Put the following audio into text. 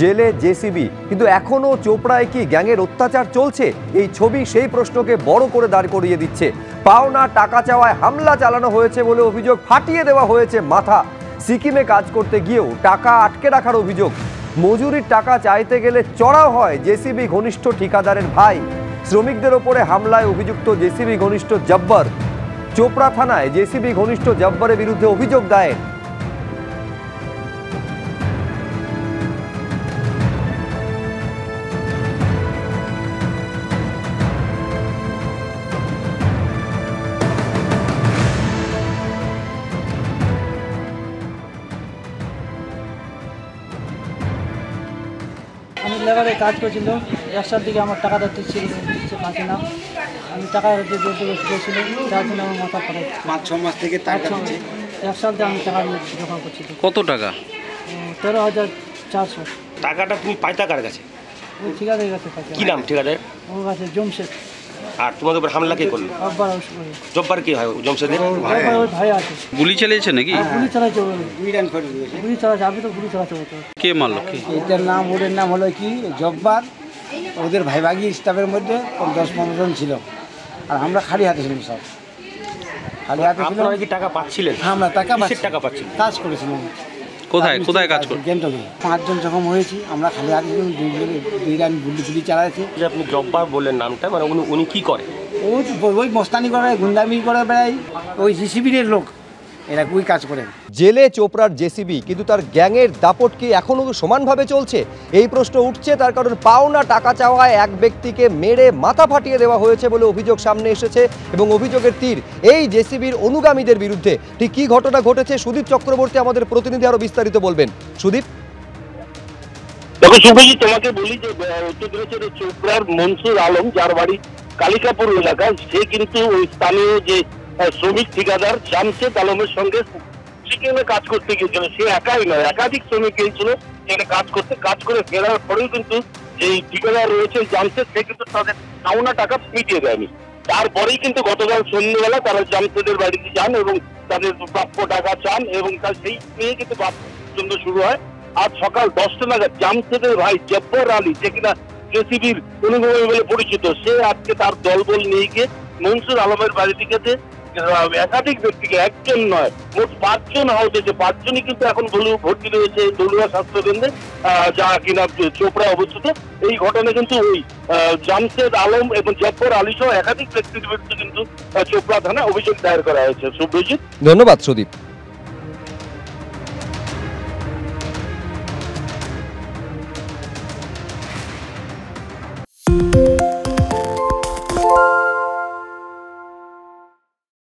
জেলে জেসিবি, কিন্তু এখনো চোপড়ায় কি গ্যাংয়ের অত্যাচার চলছে? এই ছবি সেই প্রশ্নকে বড় করে দাঁড় করিয়ে দিচ্ছে। পাওনা টাকা চাওয়ায় হামলা চালানো হয়েছে বলে অভিযোগ, ফাটিয়ে দেওয়া হয়েছে মাথা। সিকিমে কাজ করতে গিয়েও টাকা আটকে রাখার অভিযোগ। মজুরির টাকা চাইতে গেলে চড়াও হয় জেসিবি ঘনিষ্ঠ ঠিকাদারের ভাই। শ্রমিকদের ওপরে হামলায় অভিযুক্ত জেসিবি ঘনিষ্ঠ জব্বার। চোপড়া থানায় জেসিবি ঘনিষ্ঠ জব্বারের বিরুদ্ধে অভিযোগ দায়ের। আমি লেবারে কাজ করছিল, 1 সাল থেকে আমার টাকা দিতে পারছি না। আমি টাকা দিতে গেছিলাম, যার জন্য আমার মাথা পড়ে। 5-6 মাস থেকে টাকা দিচ্ছে। 1 সাল থেকে আমি টাকা জমা করছি। কত টাকা? 13,400 টাকাটা তুমি পাইতা কার কাছে? ওই ঠিকাদারের কাছে পাইছি। কি নাম ঠিকাদার? ওর কাছে জমশেদ। আর তোমাদের উপর হামলা কে করলো? জব্বার কি হয় জমশেদের? ওই ভাই আছে। গুলি চালিয়েছে নাকি? গুলি চালাইছে, গুলি চালাচ্ছে। আমি তো গুলি চালাতে হতো। কে মারলো? এটার নাম, ওদের নাম হলো কি জব্বার। ওদের ভাইভাগি স্টাফের মধ্যে 10-15 জন ছিল, আর আমরা খালি হাতে ছিলাম। সব খালি হাতে ছিলাম। আপনারা কি টাকা পাচ্ছিলেন? আমরা টাকা পাচ্ছিলেন? কাজ করেছিলাম। কোথায় কাজ করতেন? গেন্টকে 5 জন যখন হয়েছি, আমরা খালি হাতে ছিলাম। দুই রান গুলি চালাইছি। যে আপনি জব্বার বললেন নামটা, মানে উনি কি করে? ওই মস্তানি করে, গুন্ডামি করে বেড়াই। ওই জিসিবির লোক, এরা ওই কাজ করে। জেলে চোপড়ার জেসিবি, কিন্তু তার গ্যাংয়ের দাপট কি এখনো সমানভাবে চলছে? এই প্রশ্ন উঠছে, তার কারণ পাওনা টাকা চাওয়ায় এক ব্যক্তিকে মেরে মাথা ফাটিয়ে দেওয়া হয়েছে বলে অভিযোগ সামনে এসেছে, এবং অভিযোগের তীর এই জেসিবির অনুগামীদের বিরুদ্ধে। ঠিক কি ঘটনা ঘটেছে সুদীপ চক্রবর্তী আমাদের প্রতিনিধি আরো বিস্তারিত বলবেন। সুদীপ। দেখো শুভজি, তোমাকে বলি যে উত্তরপ্রদেশের চোপড়ার মনসুর আলম, যার বাড়ি কালিকাপুর এলাকায়, সে কিন্তু ওই স্থানীয় যে শ্রমিক ঠিকাদার জামশেদ আলমের সঙ্গে সিকিমে কাজ করতে গিয়েছিল। সে একাই নয়, একাধিক শ্রমিক গিয়েছিল সেখানে কাজ করে ফেরার পরেও কিন্তু যে ঠিকাদার রয়েছে জামশেদ, সে কিন্তু তাদের পাওনা টাকা মিটিয়ে দেয়নি। তারপরেই কিন্তু গতকাল সন্ধ্যেবেলা তারা জামশেদের বাড়িতে যান এবং তাদের প্রাপ্য টাকা চান, এবং তার সেই নিয়ে কিন্তু বাদ শুরু হয়। আজ সকাল 10টা নাগাদ জামশেদের ভাই জব্বার আলী, যে কিনা জেসিবির অনুগামী বলে পরিচিত, সে আজকে তার দলবল নিয়ে গিয়ে মনসুর আলমের বাড়ি থেকে একাধিক ব্যক্তিকে, একজন নয় মোট 5 জন আহত হয়েছে। 5 জনই কিন্তু এখন ভর্তি রয়েছে দলুয়া স্বাস্থ্যকেন্দ্রে, যা কিনা চোপড়া অবস্থিত। এই ঘটনা কিন্তু ওই জামশেদ আলম এবং জব্বার আলী সহ একাধিক ব্যক্তির বিরুদ্ধে কিন্তু চোপড়া থানায় অভিযোগ দায়ের করা হয়েছে। শুভজিৎ, ধন্যবাদ সুদীপ।